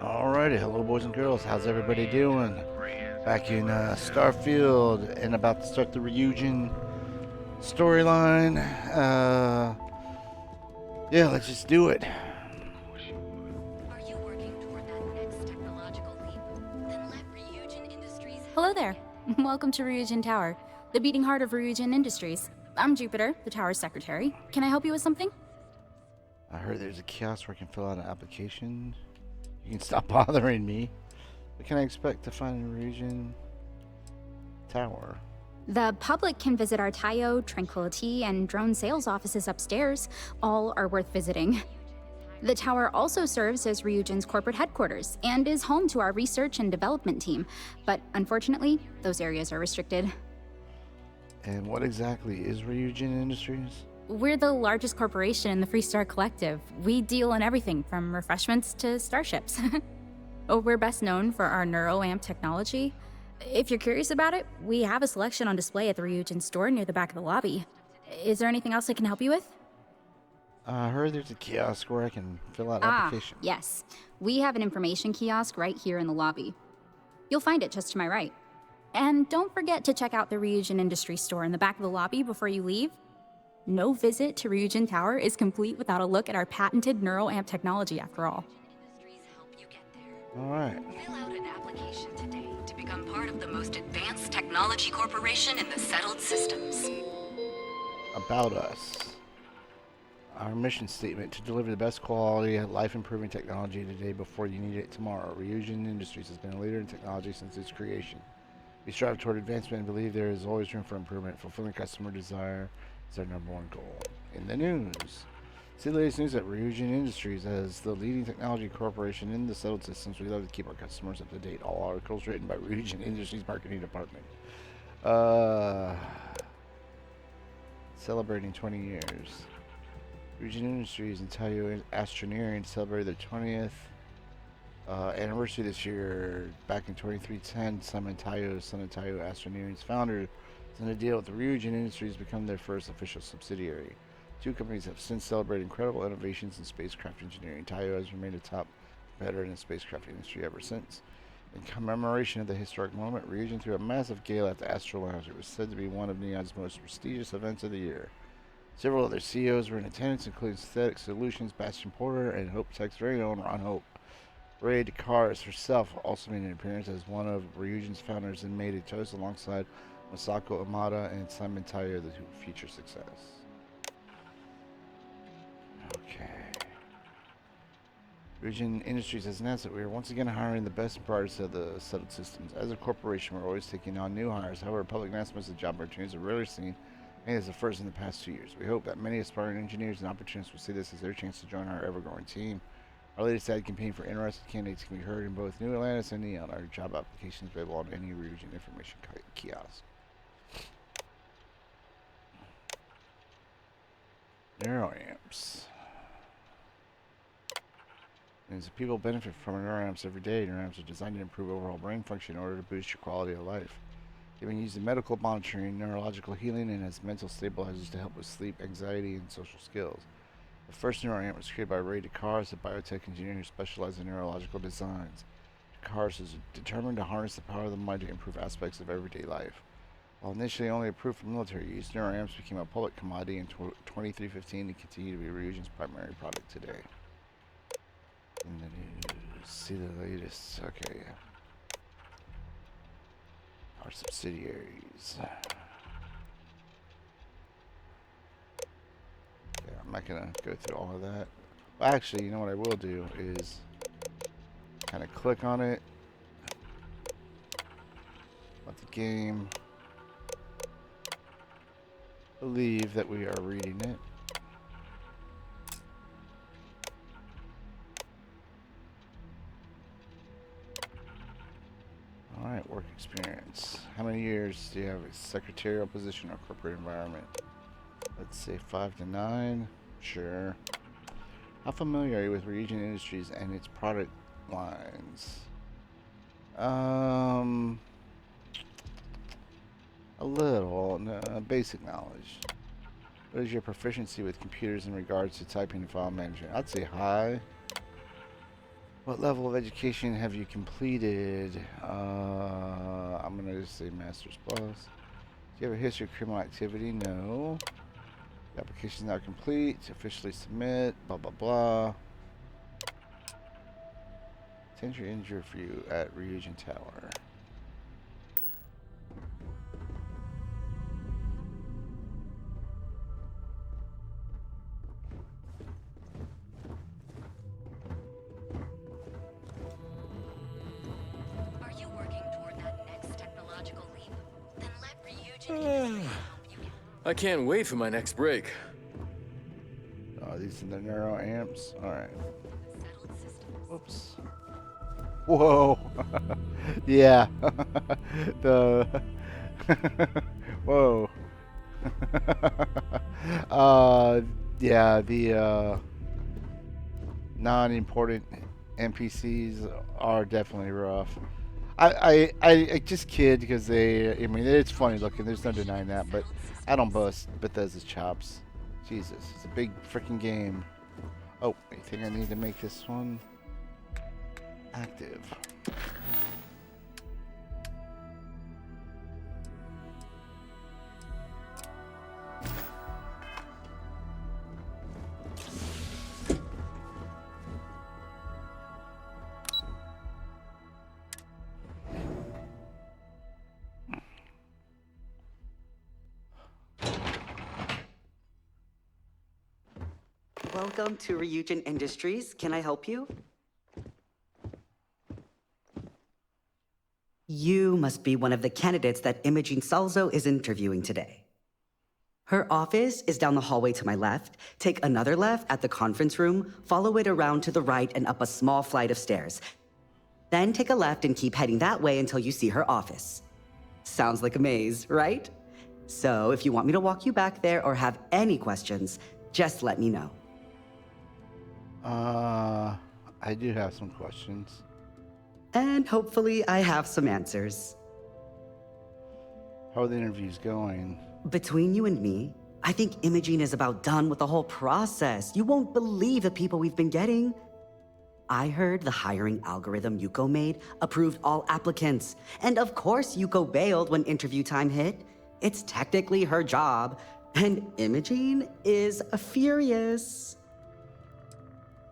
Alrighty, hello boys and girls, how's everybody doing? Back in Starfield and about to start the Ryujin storyline. Yeah, let's just do it. Are you working toward that next technological leap? Then let Ryujin Industries Hello there. Welcome to Ryujin Tower, the beating heart of Ryujin Industries. I'm Jupiter, the tower's secretary. Can I help you with something? I heard there's a kiosk where I can fill out an application. You can stop bothering me. What can I expect to find in Ryujin Tower? The public can visit our Tayo, Tranquility, and drone sales offices upstairs. All are worth visiting. The tower also serves as Ryujin's corporate headquarters and is home to our research and development team. But unfortunately, those areas are restricted. And what exactly is Ryujin Industries? We're the largest corporation in the Freestar Collective. We deal in everything from refreshments to starships. We're best known for our NeuroAmp technology. If you're curious about it, we have a selection on display at the Ryujin store near the back of the lobby. Is there anything else I can help you with? I heard there's a kiosk where I can fill out an application. Yes. We have an information kiosk right here in the lobby. You'll find it just to my right. And don't forget to check out the Ryujin Industry store in the back of the lobby before you leave. No visit to Ryujin Tower is complete without a look at our patented NeuroAmp technology, after all. Industries help you get there. Alright. Fill out an application today to become part of the most advanced technology corporation in the settled systems. About us. Our mission statement: to deliver the best quality, life-improving technology today before you need it tomorrow. Ryujin Industries has been a leader in technology since its creation. We strive toward advancement and believe there is always room for improvement. Fulfilling customer desire is our number one goal. In the news. See the latest news at Ryujin Industries. As the leading technology corporation in the settled systems, we love to keep our customers up to date. All articles written by Ryujin Industries marketing department. Celebrating 20 years. Ryujin Industries and Tayo Astroneering celebrated their 20th anniversary this year. Back in 2310, Simon Tayo, son of Tayo Astroneering's founder, signed a deal with the Ryujin Industries to become their first official subsidiary. Two companies have since celebrated incredible innovations in spacecraft engineering. Tayo has remained a top competitor in the spacecraft industry ever since. In commemoration of the historic moment, Ryujin threw a massive gala at the Astro Lounge. It was said to be one of Neon's most prestigious events of the year. Several other CEOs were in attendance, including Synthetic Solutions, Bastion Porter, and Hope Tech's very own Ron Hope. Ray DeCars herself also made an appearance as one of Ryujin's founders and made a toast alongside Masako Amada and Simon Tayo, the future success. Okay. Ryujin Industries has announced that we are once again hiring the best and brightest of the settled systems. As a corporation, we're always taking on new hires. However, public announcements of job opportunities are rarely seen, and is the first in the past 2 years. We hope that many aspiring engineers and opportunists will see this as their chance to join our ever-growing team. Our latest ad campaign for interested candidates can be heard in both New Atlantis and Neon. Our job applications available on any Ryujin information kiosk. Neuroamps. And so people benefit from neuroamps every day. Neuroamps are designed to improve overall brain function in order to boost your quality of life. They've been used in medical monitoring, neurological healing, and as mental stabilizers to help with sleep, anxiety, and social skills. The first neuroamp was created by Ray DeCars, a biotech engineer who specialized in neurological designs. DeCars is determined to harness the power of the mind to improve aspects of everyday life. While initially only approved for military use, neuroamps became a public commodity in 2315 and continue to be Ryujin's primary product today. In the news, see the latest. Okay, yeah. Our subsidiaries. Okay, I'm not gonna go through all of that. Well, actually, you know what I will do is kind of click on it. Let the game believe that we are reading it. Alright, work experience. How many years do you have a secretarial position or corporate environment? Let's say 5 to 9. Sure. How familiar are you with Ryujin Industries and its product lines? A little. No, basic knowledge. What is your proficiency with computers in regards to typing and file management? I'd say high. What level of education have you completed? I'm gonna just say Master's Plus. Do you have a history of criminal activity? No. The application is now complete. Officially submit. Blah blah blah. Send your interview at Ryujin Tower. Are you working toward that next technological leap? Then let Ryujin Industries help you get. I can't wait for my next break. Oh, these are the neuro amps. All right. Settled systems. Whoops. Whoa. Yeah. The. Whoa. Yeah. The non-important NPCs are definitely rough. I just kid because I mean, it's funny looking. There's no denying that, but I don't bust Bethesda's chops. Jesus, it's a big freaking game. Oh, I think I need to make this one active. Welcome to Ryujin Industries. Can I help you? You must be one of the candidates that Imogene Salzo is interviewing today. Her office is down the hallway to my left. Take another left at the conference room, follow it around to the right and up a small flight of stairs. Then take a left and keep heading that way until you see her office. Sounds like a maze, right? So if you want me to walk you back there or have any questions, just let me know. I do have some questions. And hopefully I have some answers. How are the interviews going? Between you and me, I think Imogene is about done with the whole process. You won't believe the people we've been getting. I heard the hiring algorithm Yuko made approved all applicants. And of course Yuko bailed when interview time hit. It's technically her job. And Imogene is furious.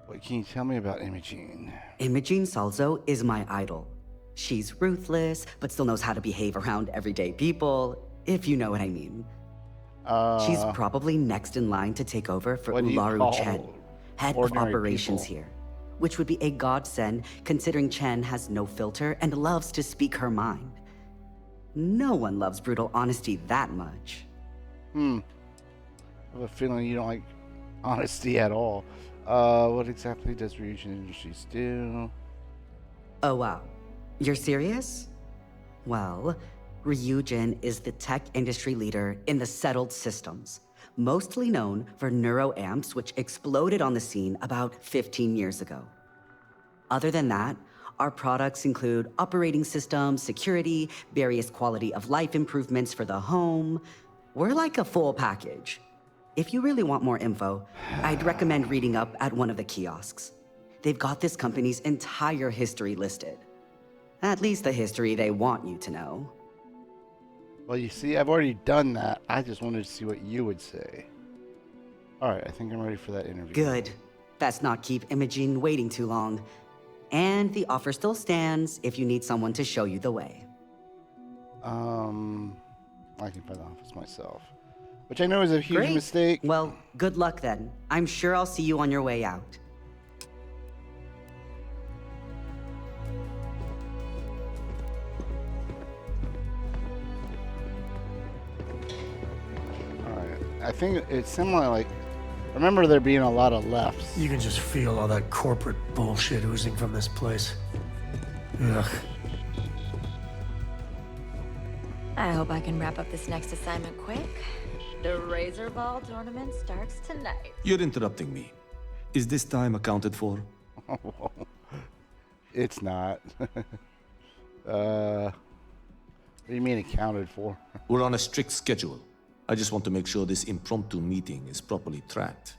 What can you tell me about Imogene? Imogene Salzo is my idol. She's ruthless, but still knows how to behave around everyday people, if you know what I mean. She's probably next in line to take over for what do you Ularu call Chen, head of ordinary operations people? here, which would be a godsend considering Chen has no filter and loves to speak her mind. No one loves brutal honesty that much. I have a feeling you don't like honesty at all. What exactly does Ryujin Industries do? Oh wow, you're serious? Well, Ryujin is the tech industry leader in the settled systems, mostly known for neuroamps, which exploded on the scene about 15 years ago. Other than that, our products include operating systems, security, various quality of life improvements for the home. We're like a full package. If you really want more info, I'd recommend reading up at one of the kiosks. They've got this company's entire history listed. At least the history they want you to know. Well, you see, I've already done that. I just wanted to see what you would say. Alright, I think I'm ready for that interview. Good. Let's not keep Imogene waiting too long. And the offer still stands if you need someone to show you the way. I can find the office myself. Which I know is a huge Great. mistake. Well, good luck then. I'm sure I'll see you on your way out. Alright, I think it's similar, like, I remember there being a lot of lefts. You can just feel all that corporate bullshit oozing from this place. Ugh. I hope I can wrap up this next assignment quick. The Razor Ball tournament starts tonight. You're interrupting me. Is this time accounted for? It's not. What do you mean accounted for? We're on a strict schedule. I just want to make sure this impromptu meeting is properly tracked.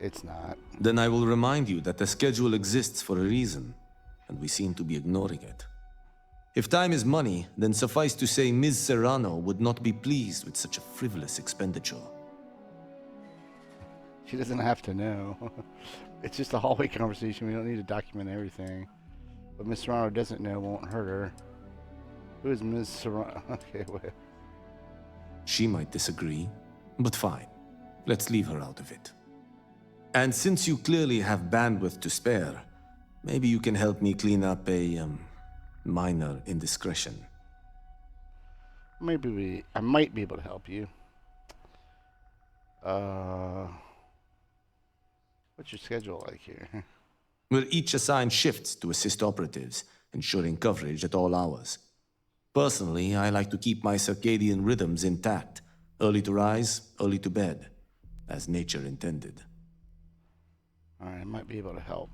It's not. Then I will remind you that the schedule exists for a reason, and we seem to be ignoring it. If time is money, then suffice to say Ms. Serrano would not be pleased with such a frivolous expenditure. She doesn't have to know. It's just a hallway conversation. We don't need to document everything. But Miss Serrano doesn't know won't hurt her. Who is Ms. Serrano? Okay, wait. She might disagree, but fine. Let's leave her out of it. And since you clearly have bandwidth to spare, maybe you can help me clean up a, minor indiscretion. I might be able to help you. What's your schedule like here? We'll each assign shifts to assist operatives, ensuring coverage at all hours. Personally, I like to keep my circadian rhythms intact. Early to rise, early to bed, as nature intended. Alright, I might be able to help.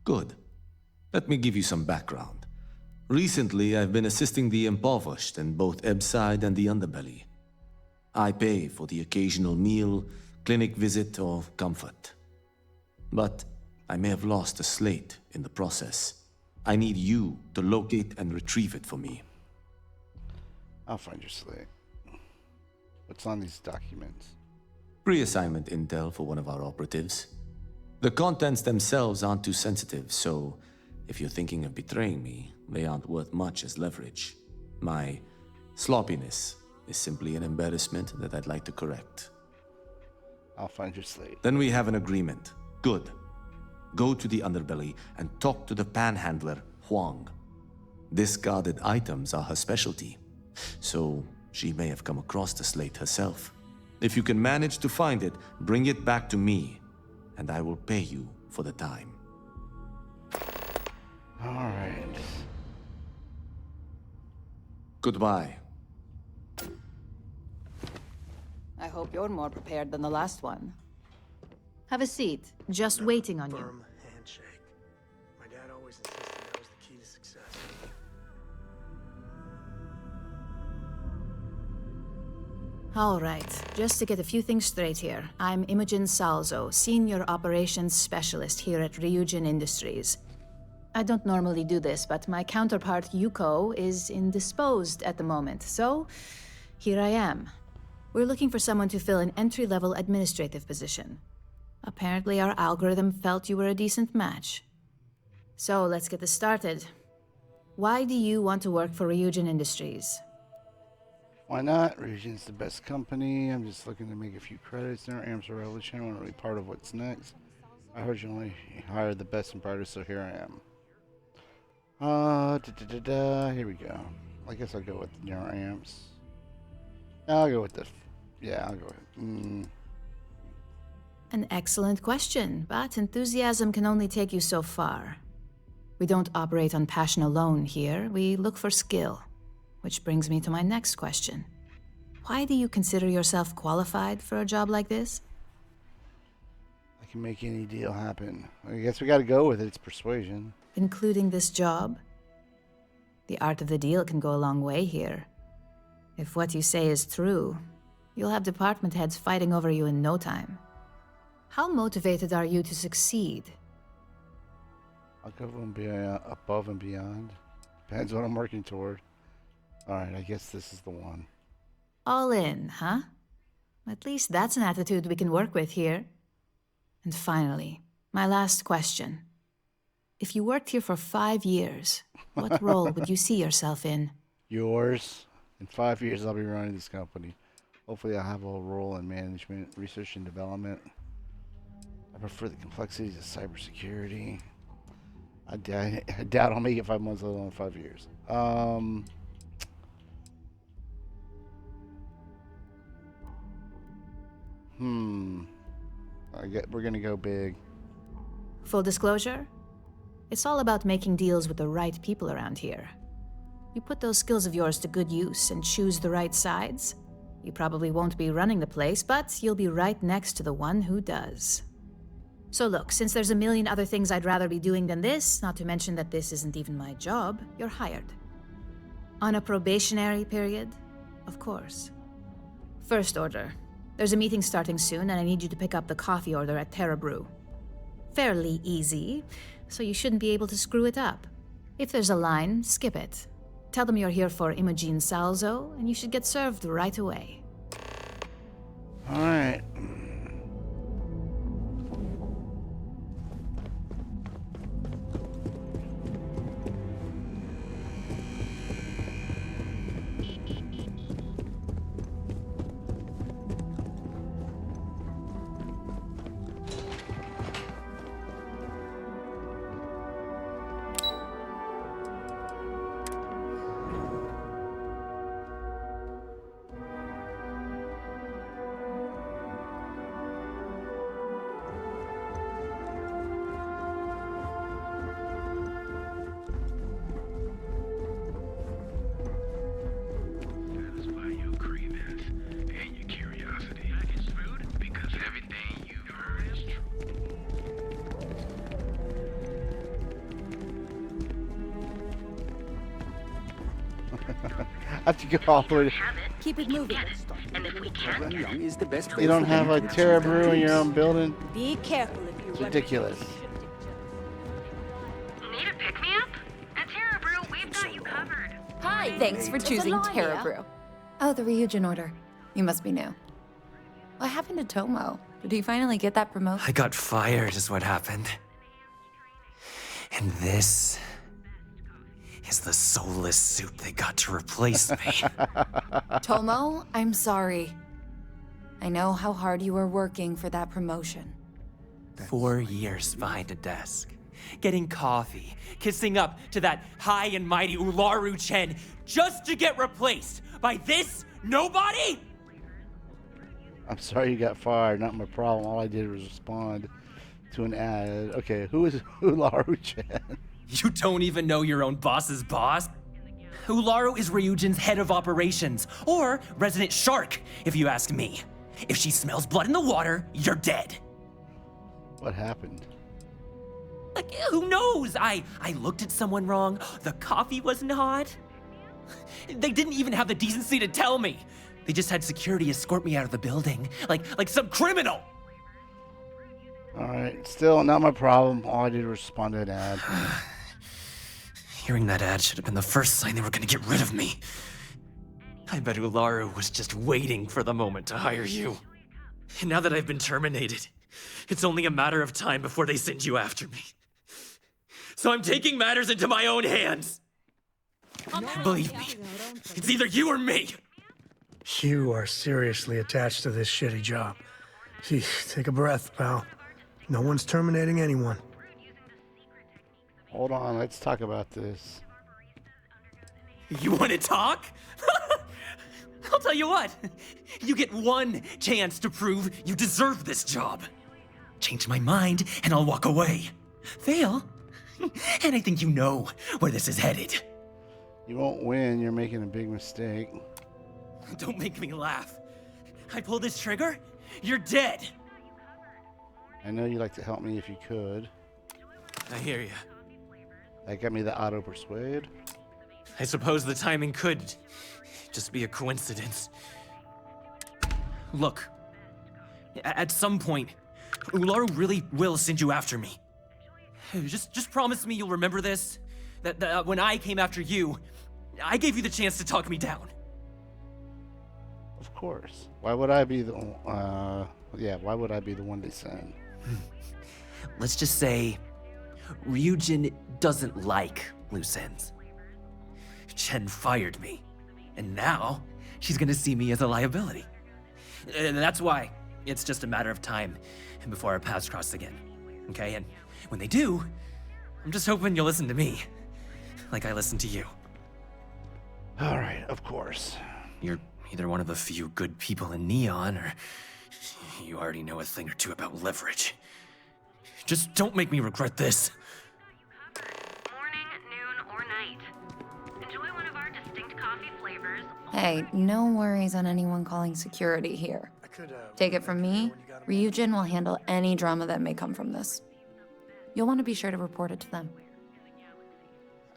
Good. Let me give you some background. Recently, I've been assisting the impoverished in both Ebbside and the Underbelly. I pay for the occasional meal, clinic visit, or comfort. But I may have lost a slate in the process. I need you to locate and retrieve it for me. I'll find your slate. What's on these documents? Pre-assignment intel for one of our operatives. The contents themselves aren't too sensitive, so if you're thinking of betraying me, they aren't worth much as leverage. My sloppiness is simply an embarrassment that I'd like to correct. I'll find your slate. Then we have an agreement. Good. Go to the Underbelly and talk to the panhandler, Huang. Discarded items are her specialty, so she may have come across the slate herself. If you can manage to find it, bring it back to me, and I will pay you for the time. Alright. Goodbye. I hope you're more prepared than the last one. Have a seat. Just waiting on you. Firm handshake. My dad always insisted that was the key to success. All right, just to get a few things straight here. I'm Imogen Salzo, Senior Operations Specialist here at Ryujin Industries. I don't normally do this, but my counterpart Yuko is indisposed at the moment, so here I am. We're looking for someone to fill an entry-level administrative position. Apparently our algorithm felt you were a decent match. So let's get this started. Why do you want to work for Ryujin Industries? Why not? Ryujin's the best company. I'm just looking to make a few credits. Their amps are revolutionary. I want to be part of what's next. I heard you only hire the best and brightest, so here I am. Here we go. I guess I'll go with the newer amps. I'll go with the... Yeah, I'll go with... An excellent question, but enthusiasm can only take you so far. We don't operate on passion alone here, we look for skill. Which brings me to my next question. Why do you consider yourself qualified for a job like this? I can make any deal happen. I guess we gotta go with it, it's persuasion. Including this job? The art of the deal can go a long way here. If what you say is true, you'll have department heads fighting over you in no time. How motivated are you to succeed? I'll go above and beyond. Depends what I'm working toward. Alright, I guess this is the one. All in, huh? At least that's an attitude we can work with here. And finally, my last question. If you worked here for 5 years, what role would you see yourself in? Yours. In 5 years, I'll be running this company. Hopefully, I'll have a role in management, research, and development. I prefer the complexities of cybersecurity. I doubt I'll make it 5 months, let alone 5 years. We're gonna go big. Full disclosure? It's all about making deals with the right people around here. You put those skills of yours to good use and choose the right sides. You probably won't be running the place, but you'll be right next to the one who does. So look, since there's a million other things I'd rather be doing than this, not to mention that this isn't even my job, you're hired. On a probationary period, of course. First order. There's a meeting starting soon, and I need you to pick up the coffee order at Terra Brew. Fairly easy, so you shouldn't be able to screw it up. If there's a line, skip it. Tell them you're here for Imogen Salzo, and you should get served right away. Alright. Satisfy your cravings and your curiosity. Packaged food, because everything you've heard is true. I have to go all the way. Keep it moving. And if we can't get it, is the best You don't have a Terra Brew in your own building? Be careful if you It's ridiculous. Need a pick-me-up? At Terra Brew, we've got you covered. Hi, thanks for choosing Terra Brew. Oh, the Ryujin order. You must be new. What happened to Tomo? Did he finally get that promotion? I got fired, is what happened. And this is the soulless suit they got to replace me. Tomo, I'm sorry. I know how hard you were working for that promotion. 4 years behind a desk, getting coffee, kissing up to that high and mighty Ularu Chen, just to get replaced by this nobody? I'm sorry you got fired, not my problem. All I did was respond to an ad. Okay, who is Ularu Chen? You don't even know your own boss's boss? Ularu is Ryujin's head of operations, or resident shark, if you ask me. If she smells blood in the water, you're dead. What happened? Like, who knows? I looked at someone wrong. The coffee wasn't hot. They didn't even have the decency to tell me. They just had security escort me out of the building, like some criminal. Alright, still not my problem. All I did was respond to an ad. Hearing that ad should have been the first sign they were gonna get rid of me. I bet Ularu was just waiting for the moment to hire you. And now that I've been terminated, it's only a matter of time before they send you after me. So I'm taking matters into my own hands. Believe me, it's either you or me. You are seriously attached to this shitty job. Gee, take a breath, pal. No one's terminating anyone. Hold on, let's talk about this. You want to talk? I'll tell you what. You get one chance to prove you deserve this job. Change my mind, and I'll walk away. Fail, and I think you know where this is headed. You won't win, you're making a big mistake. Don't make me laugh. I pull this trigger, you're dead. I know you'd like to help me if you could. I hear you. That got me the auto persuade. I suppose the timing could just be a coincidence. Look, at some point, Ularu really will send you after me. Just promise me you'll remember this. That when I came after you, I gave you the chance to talk me down. Of course. Why would I be the why would I be the one they send? Let's just say Ryujin doesn't like loose ends. Chen fired me, and now she's gonna see me as a liability. And that's why it's just a matter of time before our paths cross again. Okay, and when they do, I'm just hoping you'll listen to me, like I listened to you. All right, of course. You're either one of the few good people in Neon, or you already know a thing or two about leverage. Just don't make me regret this. Morning, noon, or night. Enjoy one of our distinct coffee flavors. Hey, no worries on anyone calling security here. Take it from me, Ryujin will handle any drama that may come from this. You'll want to be sure to report it to them.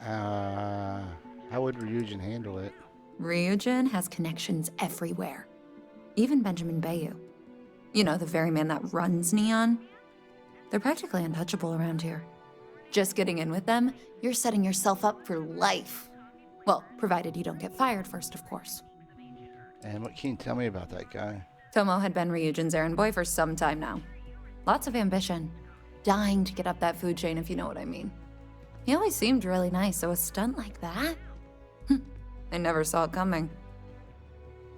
How would Ryujin handle it? Ryujin has connections everywhere. Even Benjamin Bayou. You know, the very man that runs Neon. They're practically untouchable around here. Just getting in with them, you're setting yourself up for life. Well, provided you don't get fired first, of course. And what can you tell me about that guy? Tomo had been Ryujin's errand boy for some time now. Lots of ambition. Dying to get up that food chain, if you know what I mean. He always seemed really nice, so a stunt like that? I never saw it coming.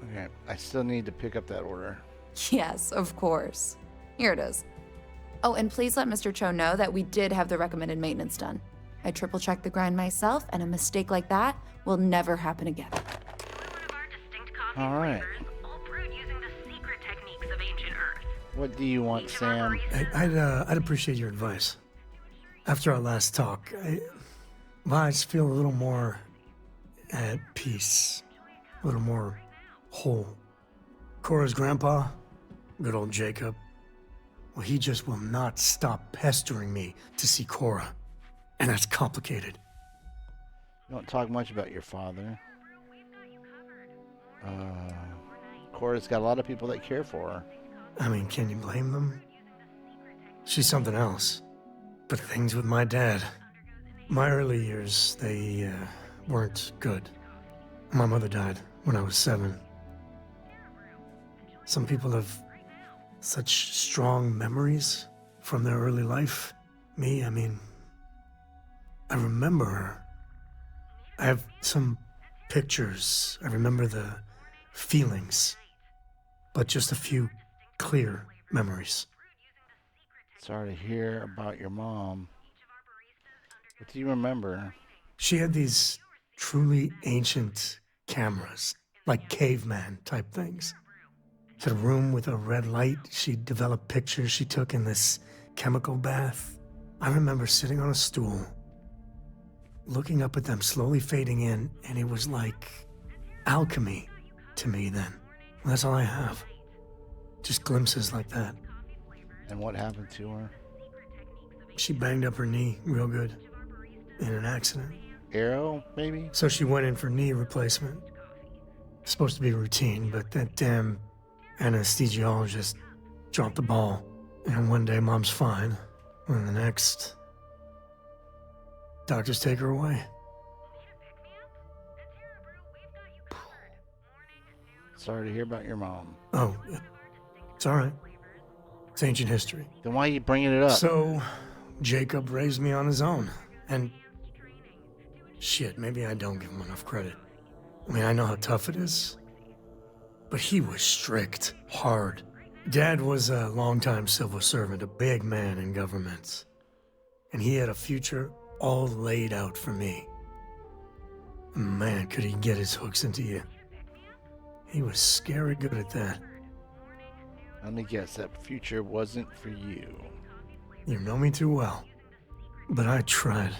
Okay, I still need to pick up that order. Yes, of course. Here it is. Oh, and please let Mr. Cho know that we did have the recommended maintenance done. I triple-checked the grind myself, and a mistake like that will never happen again. All right. All brewed using the secret techniques of ancient Earth. What do you want, Sam? I'd appreciate your advice. After our last talk, I just feel a little more at peace, a little more whole. Cora's grandpa, good old Jacob, well, he just will not stop pestering me to see Cora. And that's complicated. You don't talk much about your father. Cora's got a lot of people that care for her. I mean, can you blame them? She's something else. But things with my dad, my early years, they weren't good. My mother died when I was 7. Some people have such strong memories from their early life. Me, I mean, I remember her. I have some pictures. I remember the feelings, but just a few clear memories. Sorry to hear about your mom. What do you remember? She had these truly ancient cameras, like caveman type things. She had a room with a red light. She developed pictures she took in this chemical bath. I remember sitting on a stool, looking up at them slowly fading in, and it was like alchemy to me then. And that's all I have. Just glimpses like that. And what happened to her? She banged up her knee real good in an accident. Arrow, maybe? So she went in for knee replacement. Supposed to be routine, but that damn anesthesiologist dropped the ball. And one day mom's fine, and the next, doctors take her away. Sorry to hear about your mom. Oh, it's all right. It's ancient history. Then why are you bringing it up? So, Jacob raised me on his own, and shit, maybe I don't give him enough credit. I mean, I know how tough it is, but he was strict, hard. Dad was a longtime civil servant, a big man in government, and he had a future all laid out for me. Man, could he get his hooks into you. He was scary good at that. Let me guess, that future wasn't for you. You know me too well. But I tried.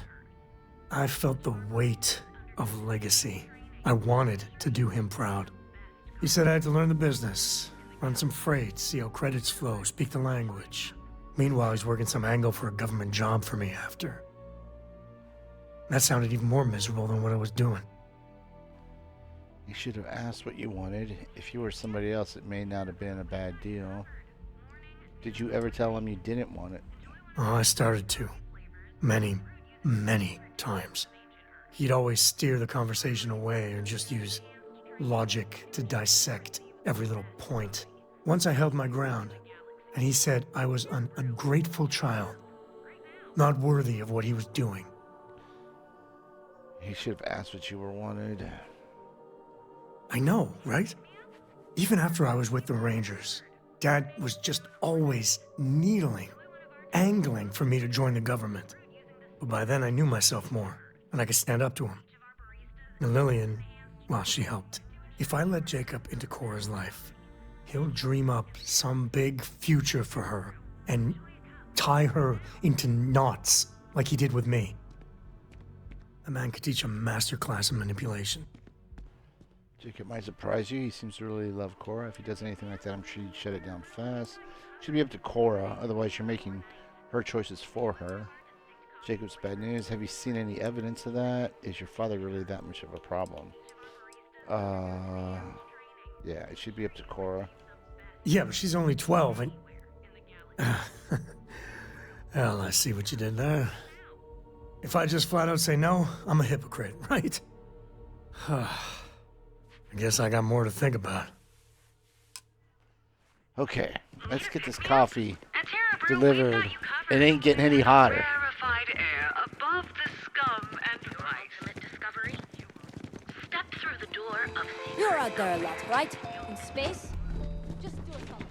I felt the weight of legacy. I wanted to do him proud. He said I had to learn the business, run some freight, see how credits flow, speak the language. Meanwhile, he's working some angle for a government job for me after. That sounded even more miserable than what I was doing. You should have asked what you wanted. If you were somebody else, it may not have been a bad deal. Did you ever tell him you didn't want it? Oh, I started to. Many, many times. He'd always steer the conversation away or just use logic to dissect every little point. Once I held my ground, and he said I was an ungrateful child, not worthy of what he was doing. He should have asked what you were wanted. I know, right? Even after I was with the Rangers, Dad was just always needling, angling for me to join the government. But by then I knew myself more, and I could stand up to him. And Lillian, well, she helped. If I let Jacob into Cora's life, he'll dream up some big future for her and tie her into knots like he did with me. The man could teach a masterclass in manipulation. Jacob might surprise you. He seems to really love Cora. If he does anything like that, I'm sure he'd shut it down fast. Should be up to Cora. Otherwise, you're making her choices for her. Jacob's bad news. Have you seen any evidence of that? Is your father really that much of a problem? Yeah, it should be up to Cora. Yeah, but she's only 12 and... Well, I see what you did there. If I just flat out say no, I'm a hypocrite, right? I guess I got more to think about. Okay, let's get this coffee delivered. It ain't getting any hotter. Rarefied air above the scum and vice. Discovery. Step through the door of secret. You're out there a lot, right? In space? Just do something.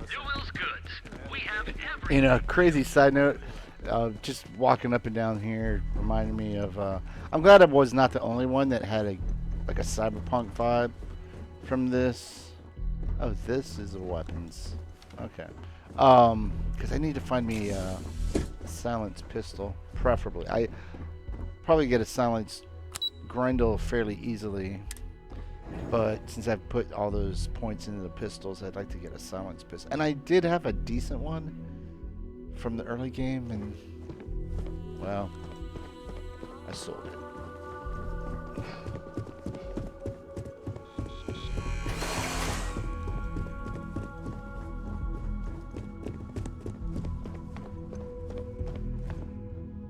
Newell's Goods. We have every... In a crazy side note, just walking up and down here reminded me of. I'm glad I was not the only one that had a cyberpunk vibe from this. Oh, this is the weapons. Okay. Because I need to find me a silenced pistol, preferably. I probably get a silenced Grendel fairly easily, but since I've put all those points into the pistols, I'd like to get a silenced pistol. And I did have a decent one from the early game, and well, I sold it.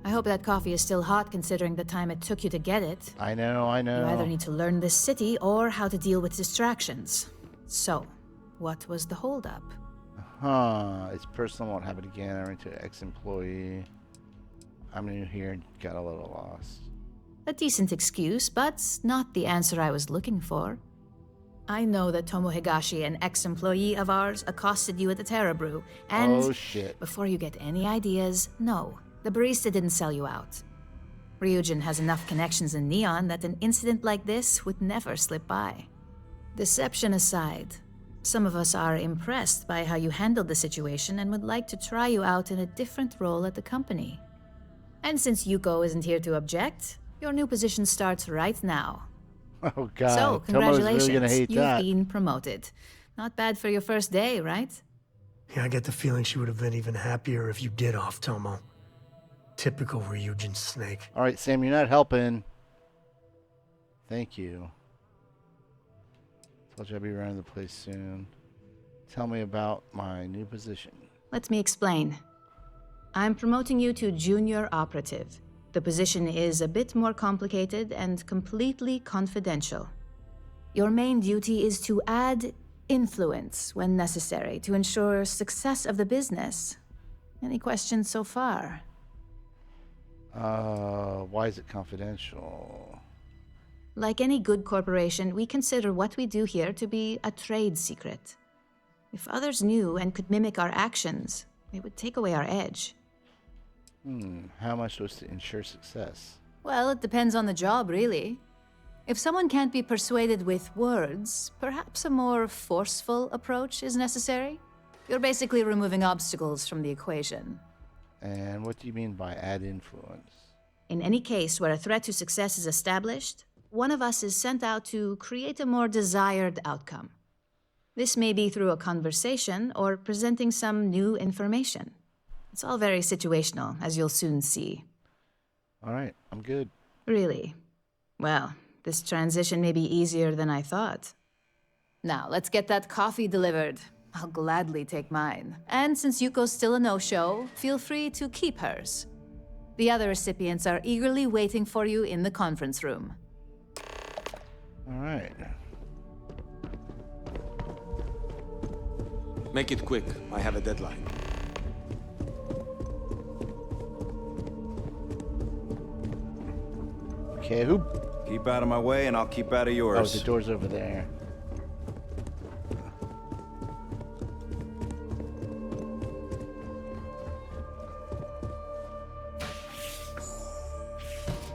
I hope that coffee is still hot considering the time it took you to get it. I know. You either need to learn this city or how to deal with distractions. So, what was the holdup? It's personal, won't happen again. I ran into an ex-employee. I'm new here and got a little lost. A decent excuse, but not the answer I was looking for. I know that Tomo Higashi, an ex-employee of ours, accosted you at the Terra Brew, and... Oh, shit. Before you get any ideas, no. The barista didn't sell you out. Ryujin has enough connections in Neon that an incident like this would never slip by. Deception aside, some of us are impressed by how you handled the situation and would like to try you out in a different role at the company. And since Yuko isn't here to object, your new position starts right now. Oh, God. So, congratulations, really gonna hate you've that. been promoted. Not bad for your first day, right? Yeah, I get the feeling she would have been even happier if you did off Tomo. Typical Ryujin snake. All right, Sam, you're not helping. Thank you. Told you I'd be around the place soon. Tell me about my new position. Let me explain. I'm promoting you to junior operative. The position is a bit more complicated and completely confidential. Your main duty is to add influence when necessary to ensure success of the business. Any questions so far? Why is it confidential? Like any good corporation, we consider what we do here to be a trade secret. If others knew and could mimic our actions, it would take away our edge. How am I supposed to ensure success? Well, it depends on the job, really. If someone can't be persuaded with words, perhaps a more forceful approach is necessary. You're basically removing obstacles from the equation. And what do you mean by add influence? In any case where a threat to success is established, one of us is sent out to create a more desired outcome. This may be through a conversation or presenting some new information. It's all very situational, as you'll soon see. All right, I'm good. Really? Well, this transition may be easier than I thought. Now, let's get that coffee delivered. I'll gladly take mine. And since Yuko's still a no-show, feel free to keep hers. The other recipients are eagerly waiting for you in the conference room. All right. Make it quick. I have a deadline. Okay, who? Keep out of my way and I'll keep out of yours. Oh, the door's over there.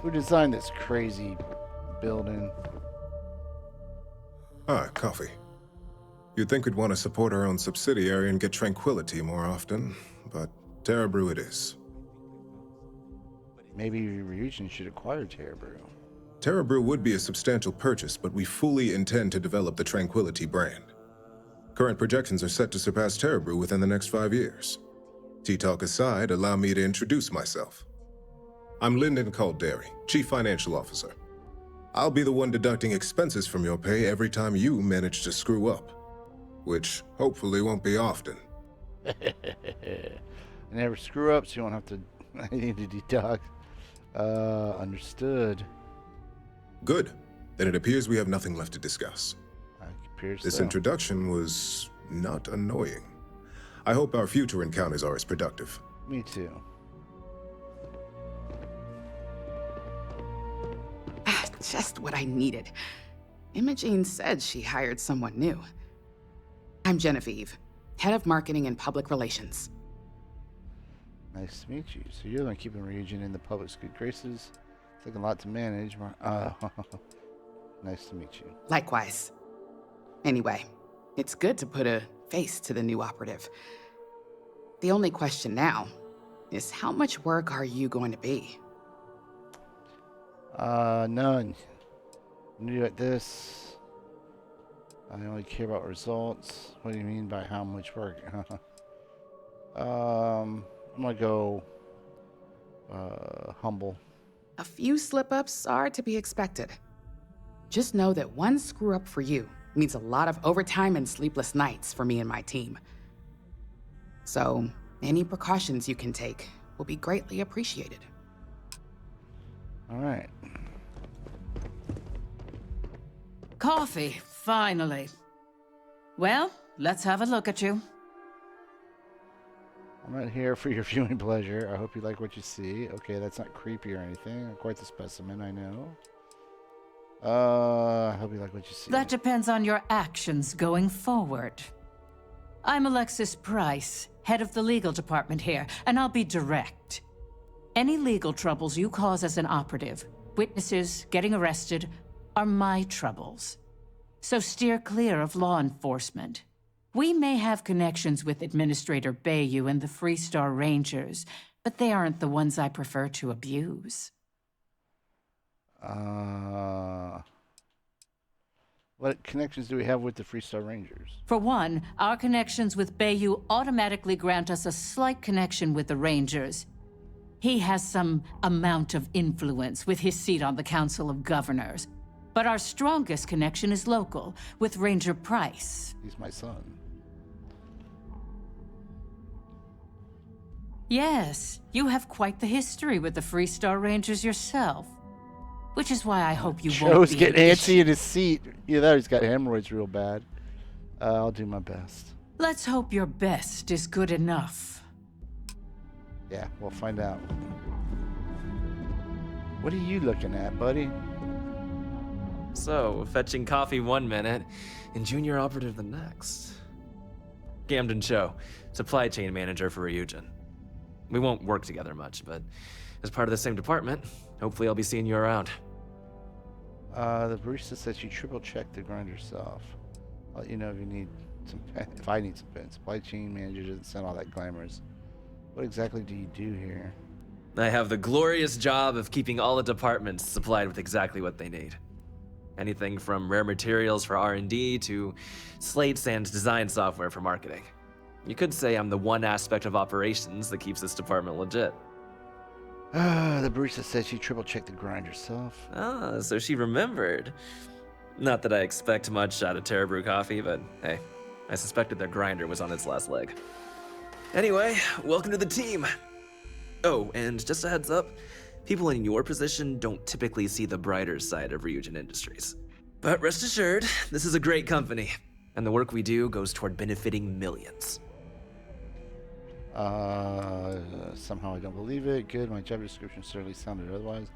Who designed this crazy building? Coffee. You'd think we'd want to support our own subsidiary and get tranquility more often, but Terra Brew it is. Maybe Ryujin should acquire Terra Brew. Terra Brew would be a substantial purchase, but we fully intend to develop the Tranquility brand. Current projections are set to surpass Terra Brew within the next 5 years. Tea talk aside, allow me to introduce myself. I'm Lyndon Calderi, Chief Financial Officer. I'll be the one deducting expenses from your pay every time you manage to screw up. Which hopefully won't be often. I never screw up, so you won't have to anything to deduct. Understood. Good. Then it appears we have nothing left to discuss. Appears This so. introduction was not annoying. I hope our future encounters are as productive. Me too. Just what I needed. Imogene said she hired someone new. I'm Genevieve, Head of Marketing and Public Relations. Nice to meet you. So you're the one keeping Ryujin in the public's good graces. It's like a lot to manage. Nice to meet you. Likewise. Anyway, it's good to put a face to the new operative. The only question now is how much work are you going to be? None. New at this. I only care about results. What do you mean by how much work? I'm gonna go humble. A few slip-ups are to be expected. Just know that one screw-up for you means a lot of overtime and sleepless nights for me and my team. So, any precautions you can take will be greatly appreciated. All right. Coffee, finally. Well, let's have a look at you. I'm not here for your viewing pleasure. I hope you like what you see. Okay, that's not creepy or anything. Quite the specimen, I know. I hope you like what you see. That depends on your actions going forward. I'm Alexis Price, head of the legal department here, and I'll be direct. Any legal troubles you cause as an operative, witnesses, getting arrested, are my troubles. So steer clear of law enforcement. We may have connections with Administrator Bayou and the Freestar Rangers, but they aren't the ones I prefer to abuse. What connections do we have with the Freestar Rangers? For one, our connections with Bayou automatically grant us a slight connection with the Rangers. He has some amount of influence with his seat on the Council of Governors. But our strongest connection is local, with Ranger Price. He's my son. Yes, you have quite the history with the Freestar Rangers yourself. Which is why I hope you won't Joe's be getting antsy in his seat. You know he's got hemorrhoids real bad. I'll do my best. Let's hope your best is good enough. Yeah, we'll find out. What are you looking at, buddy? So, fetching coffee 1 minute and junior operative the next. Camden Cho, supply chain manager for Ryujin. We won't work together much, but as part of the same department, hopefully I'll be seeing you around. The barista says you triple check the grind yourself. I'll let you know if you need some pen, if I need some pens. Supply chain manager doesn't sound all that glamorous. What exactly do you do here? I have the glorious job of keeping all the departments supplied with exactly what they need. Anything from rare materials for R&D to slates and design software for marketing. You could say I'm the one aspect of operations that keeps this department legit. The barista said she triple checked the grind herself. Ah, so she remembered. Not that I expect much out of Terra Brew Coffee, but hey, I suspected their grinder was on its last leg. Anyway, welcome to the team. Oh, and just a heads up, people in your position don't typically see the brighter side of Ryujin Industries. But rest assured, this is a great company, and the work we do goes toward benefiting millions. Somehow I don't believe it. Good, my job description certainly sounded otherwise.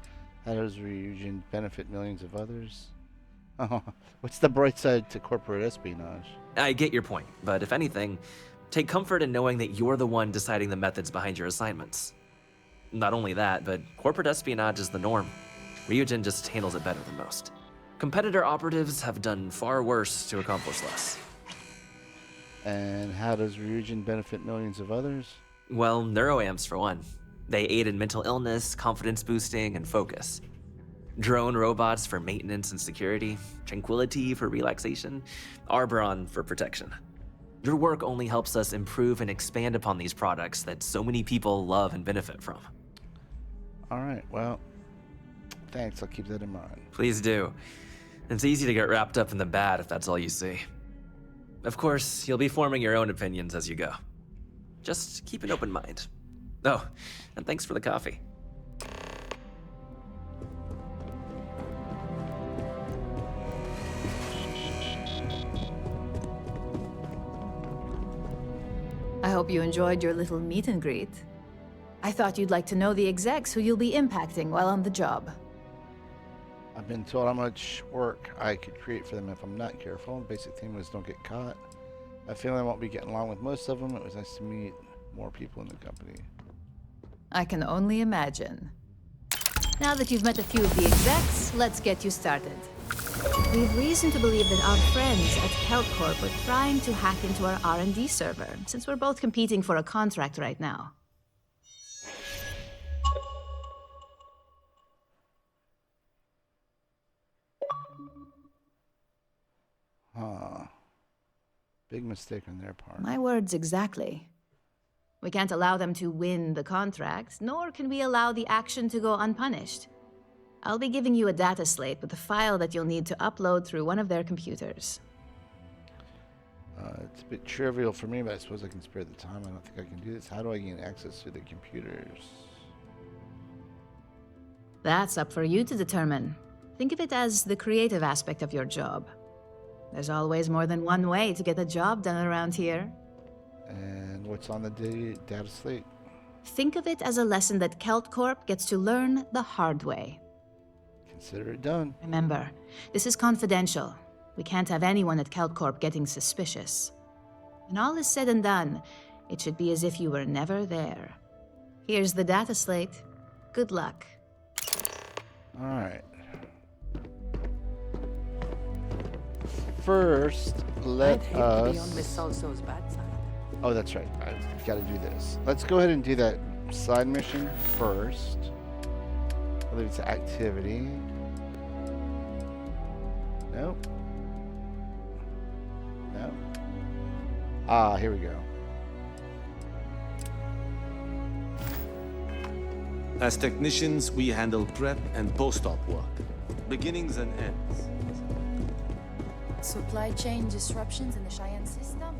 How does Ryujin benefit millions of others? Oh, what's the bright side to corporate espionage? I get your point, but if anything, take comfort in knowing that you're the one deciding the methods behind your assignments. Not only that, but corporate espionage is the norm. Ryujin just handles it better than most. Competitor operatives have done far worse to accomplish less. And how does Ryujin benefit millions of others? Well, neuroamps for one. They aid in mental illness, confidence boosting, and focus. Drone robots for maintenance and security, tranquility for relaxation, Arbron for protection. Your work only helps us improve and expand upon these products that so many people love and benefit from. All right, well, thanks. I'll keep that in mind. Please do. It's easy to get wrapped up in the bad if that's all you see. Of course, you'll be forming your own opinions as you go. Just keep an open mind. Oh, and thanks for the coffee. I hope you enjoyed your little meet and greet. I thought you'd like to know the execs who you'll be impacting while on the job. I've been told how much work I could create for them if I'm not careful. Basic theme was don't get caught. I feel I won't be getting along with most of them. It was nice to meet more people in the company. I can only imagine. Now that you've met a few of the execs, let's get you started. We've reason to believe that our friends at Kelp Corp are trying to hack into our R&D server, since we're both competing for a contract right now. Huh. Big mistake on their part. My words exactly. We can't allow them to win the contract, nor can we allow the action to go unpunished. I'll be giving you a data slate with a file that you'll need to upload through one of their computers. It's a bit trivial for me, but I suppose I can spare the time. I don't think I can do this. How do I gain access to the computers? That's up for you to determine. Think of it as the creative aspect of your job. There's always more than one way to get a job done around here. And what's on the data slate? Think of it as a lesson that Kelt Corp gets to learn the hard way. Consider it done. Remember, this is confidential. We can't have anyone at Kelt Corp getting suspicious. When all is said and done, it should be as if you were never there. Here's the data slate. Good luck. All right. First, let us... be on Miss Salso's bad side. Oh, that's right. I've got to do this. Let's go ahead and do that side mission first. I believe it's activity. Nope. No. Ah, here we go. As technicians, we handle prep and post-op work, beginnings and ends. Supply chain disruptions in the Cheyenne system?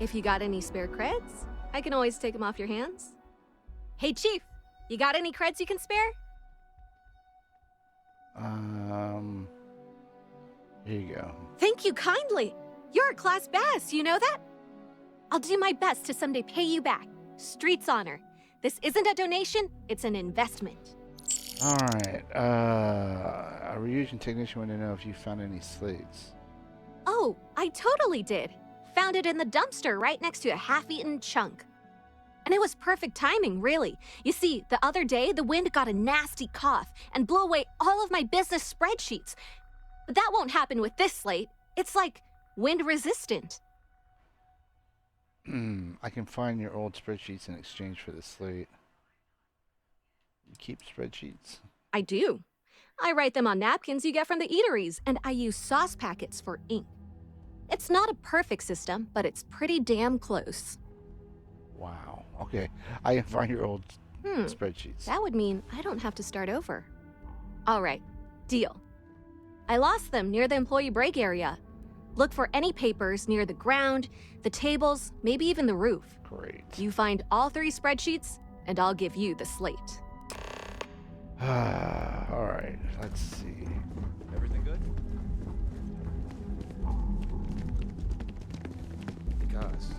If you got any spare creds, I can always take them off your hands. Hey, Chief, you got any creds you can spare? Here you go. Thank you kindly. You're a class bass, you know that? I'll do my best to someday pay you back. Street's honor. This isn't a donation, it's an investment. All right. A Ryujin technician wanted to know if you found any slates. Oh, I totally did. Found it in the dumpster right next to a half-eaten chunk. And it was perfect timing, really. You see, the other day, the wind got a nasty cough and blew away all of my business spreadsheets. But that won't happen with this slate. It's like wind resistant. I can find your old spreadsheets in exchange for the slate. You keep spreadsheets? I do. I write them on napkins you get from the eateries, and I use sauce packets for ink. It's not a perfect system, but it's pretty damn close. Wow. Okay. I can find your old spreadsheets. That would mean I don't have to start over. All right, deal. I lost them near the employee break area. Look for any papers near the ground, the tables, maybe even the roof. Great. You find all 3 spreadsheets, and I'll give you the slate. All right, let's see. Everything good? Because.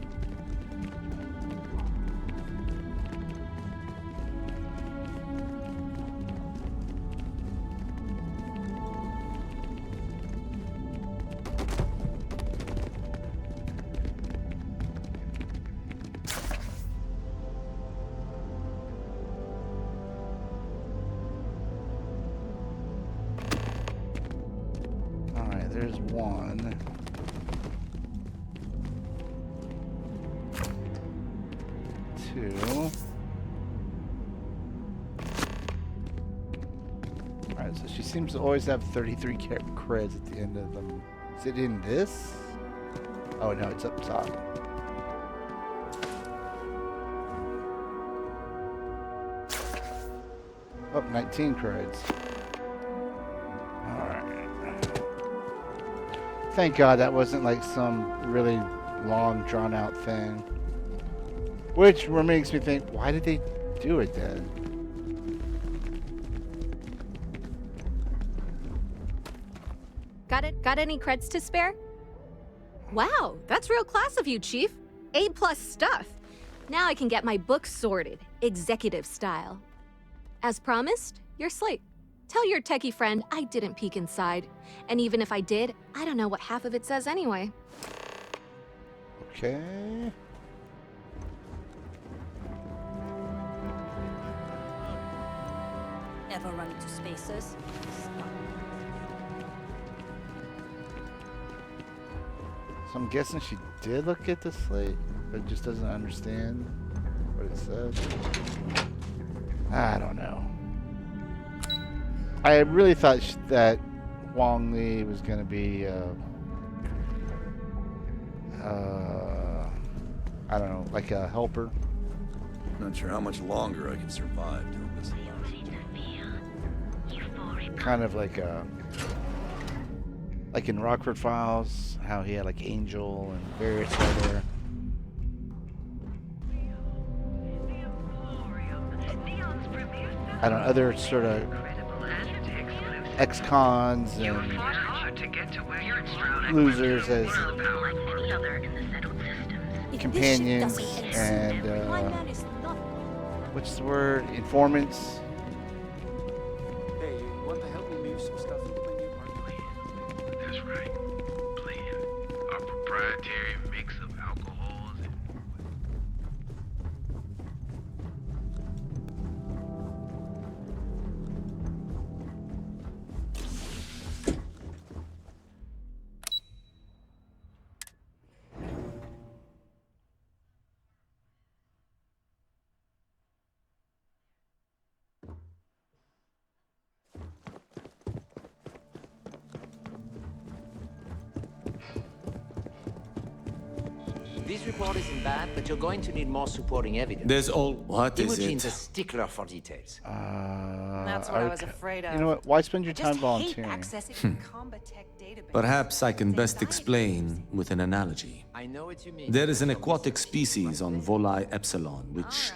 There's one. Two. Alright, so she seems to always have 33 creds at the end of them. Is it in this? Oh no, it's up top. Oh, 19 creds. Thank God that wasn't like some really long, drawn-out thing. Which makes me think, why did they do it then? Got any creds to spare? Wow, that's real class of you, Chief. A+ stuff. Now I can get my books sorted, executive style. As promised, your slate. Tell your techie friend I didn't peek inside. And even if I did, I don't know what half of it says anyway. Okay. Ever run into spacers? So I'm guessing she did look at the slate, but just doesn't understand what it says. I don't know. I really thought that Wong Li was going to be, I don't know, like a helper. Not sure how much longer I can survive till this alone. Kind of like in Rockford Files, how he had like Angel and various other I don't know, other sort of ex-cons and losers as companions and what's the word? Informants. Hey, you want to help me move some stuff into my new apartment? That's right. Plan. Our proprietary mix of alcohols and This report isn't bad, but you're going to need more supporting evidence. There's all. What is Imogen's it? a stickler for details. That's what I was afraid of. You know what? Why spend your I just time volunteering? hate accessing the Combat Tech database. Perhaps I can best explain with an analogy. I know what you mean. There is an aquatic species on Volai Epsilon, which,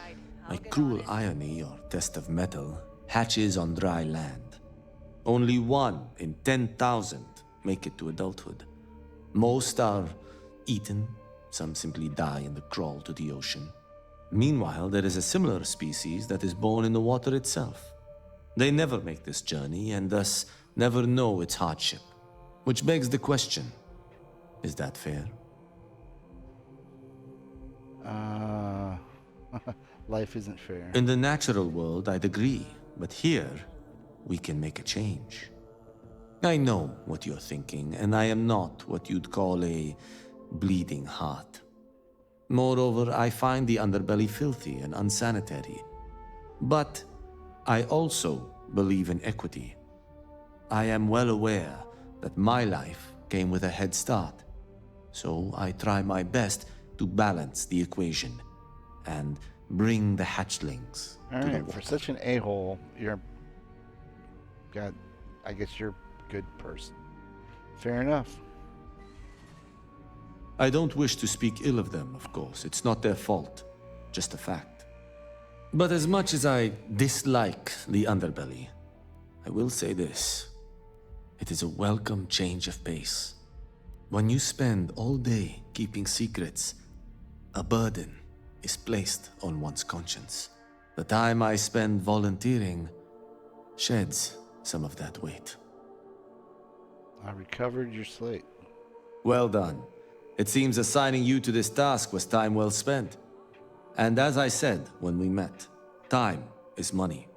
by cruel irony or test of metal, hatches on dry land. Only 1 in 10,000 make it to adulthood. Most are eaten, some simply die in the crawl to the ocean. Meanwhile, there is a similar species that is born in the water itself. They never make this journey and thus never know its hardship. Which begs the question, is that fair? Life isn't fair. In the natural world, I'd agree, but here, we can make a change. I know what you're thinking, and I am not what you'd call a bleeding heart. Moreover, I find the underbelly filthy and unsanitary. But I also believe in equity. I am well aware that my life came with a head start, so I try my best to balance the equation and bring the hatchlings to the Alright, for water. such an a-hole, I guess you're a good person. Fair enough. I don't wish to speak ill of them, of course. It's not their fault, just a fact. But as much as I dislike the underbelly, I will say this. It is a welcome change of pace. When you spend all day keeping secrets, a burden is placed on one's conscience. The time I spend volunteering sheds some of that weight. I recovered your slate. Well done. It seems assigning you to this task was time well spent. And as I said when we met, time is money.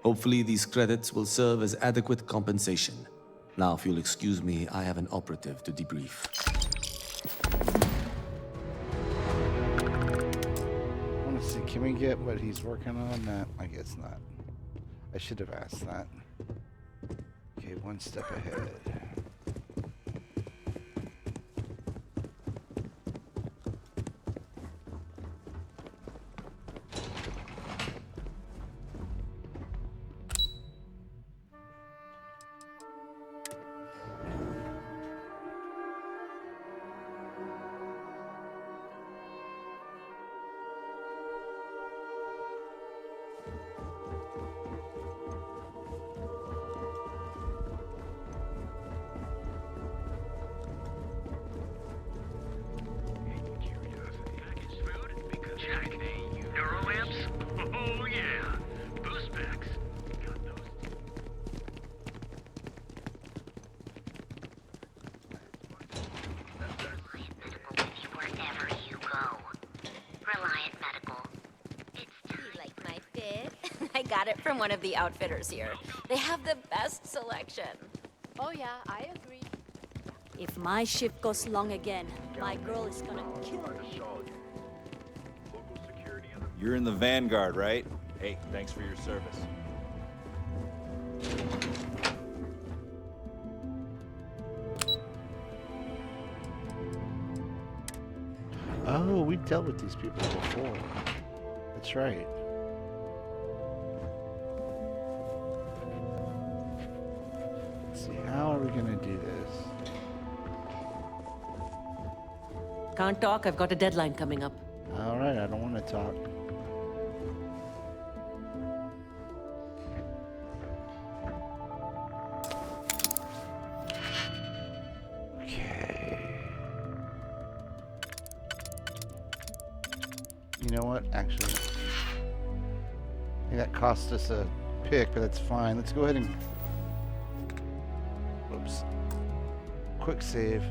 Hopefully these credits will serve as adequate compensation. Now, if you'll excuse me, I have an operative to debrief. I want to see, can we get what he's working on? That I guess not. I should have asked that. Okay, one step ahead. Jack, you neural lamps? Oh yeah, boost packs. Got those. Wherever you go. Reliant Medical. You like my fit? I got it from one of the outfitters here. They have the best selection. Oh yeah, I agree. If my shift goes long again, my girl is gonna kill me. You're in the Vanguard, right? Hey, thanks for your service. Oh, we dealt with these people before. That's right. Let's see, how are we gonna do this? Can't talk, I've got a deadline coming up. Alright, I don't want to talk. You know what? Actually, I think that cost us a pick, but that's fine. Let's go ahead and... Whoops. Quick save.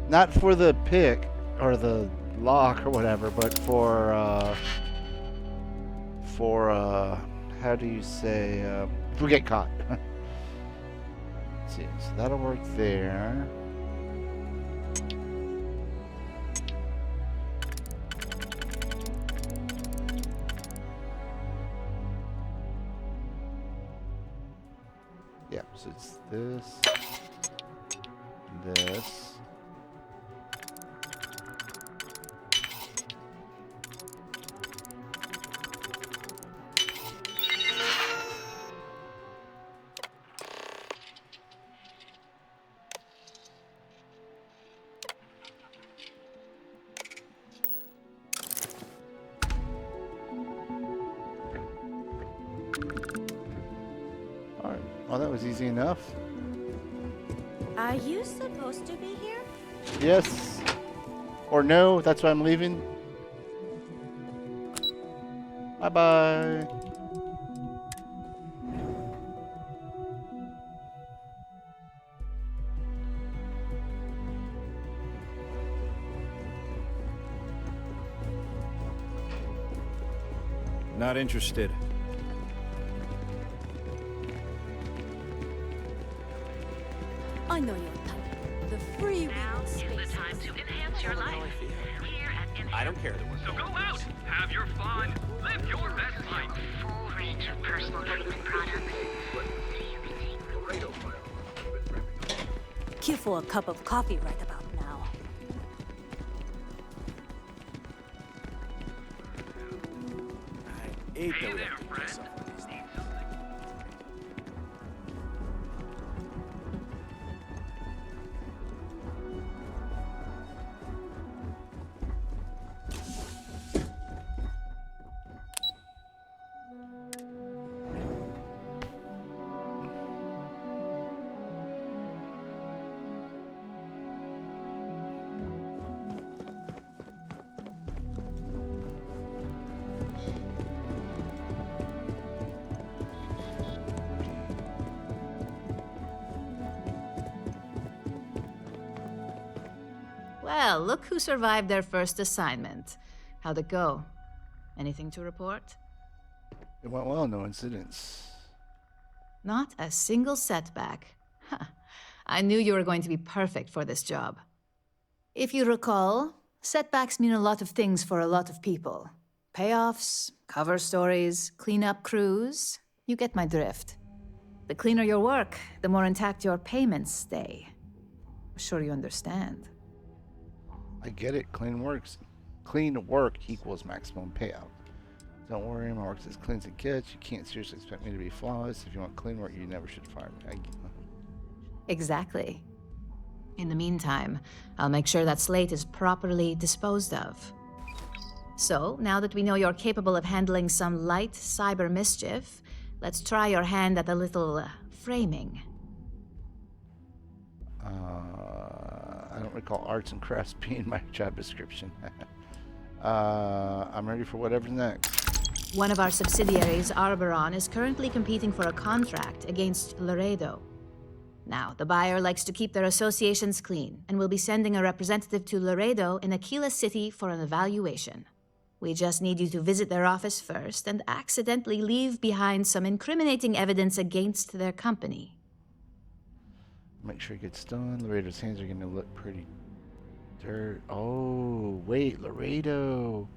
Not for the pick, or the lock, or whatever, but for, how do you say, if we get caught. Let's see, so that'll work there. Yeah, so it's this, this. Alright, well that was easy enough. Are you supposed to be here? Yes. Or no, that's why I'm leaving. Bye-bye. Not interested. I know your type. The free will space. time to enhance your life. Here at I don't care that we're So go out, have your fun, live your best life. Full range of personal treatment products. Cue for a cup of coffee right about now. I hate that we have to do this. Well, look who survived their first assignment. How'd it go? Anything to report? It went well, no incidents. Not a single setback. Huh. I knew you were going to be perfect for this job. If you recall, setbacks mean a lot of things for a lot of people. Payoffs, cover stories, cleanup crews. You get my drift. The cleaner your work, the more intact your payments stay. I'm sure you understand. I get it. Clean work equals maximum payout. Don't worry, my work's as clean as it gets. You can't seriously expect me to be flawless. If you want clean work, you never should fire me. Exactly. In the meantime, I'll make sure that slate is properly disposed of. So, now that we know you're capable of handling some light cyber mischief, let's try your hand at a little framing. I don't recall arts and crafts being my job description. I'm ready for whatever's next. One of our subsidiaries, Arboron, is currently competing for a contract against Laredo. Now, the buyer likes to keep their associations clean, and will be sending a representative to Laredo in Aquila City for an evaluation. We just need you to visit their office first and accidentally leave behind some incriminating evidence against their company. Make sure it gets done. Laredo's hands are going to look pretty dirt. Oh, wait, Laredo.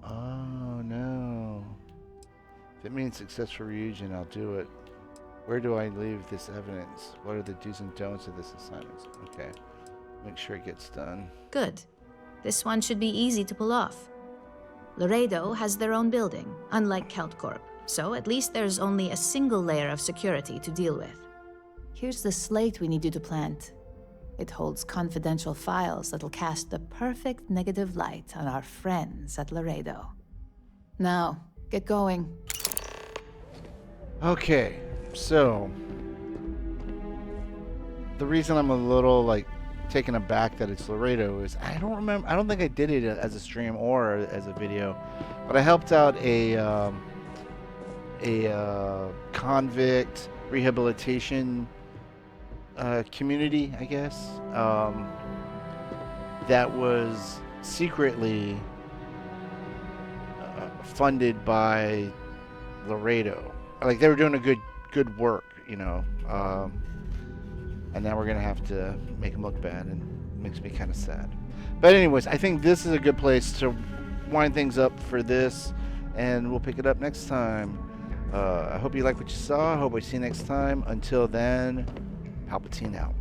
Oh, no. If it means success for Ryujin, I'll do it. Where do I leave this evidence? What are the do's and don'ts of this assignment? Okay. Make sure it gets done. Good. This one should be easy to pull off. Laredo has their own building, unlike CeltCorp, so at least there's only a single layer of security to deal with. Here's the slate we need you to plant. It holds confidential files that'll cast the perfect negative light on our friends at Laredo. Now, get going. Okay, so the reason I'm a little taken aback that it's Laredo is I don't think I did it as a stream or as a video, but I helped out a convict rehabilitation community, I guess, that was secretly funded by Laredo. Like, they were doing a good work, you know, and now we're gonna have to make them look bad, and it makes me kind of sad. But anyways, I think this is a good place to wind things up for this, and we'll pick it up next time. I hope you like what you saw. I hope we see you next time. Until then, PalpyTeen out.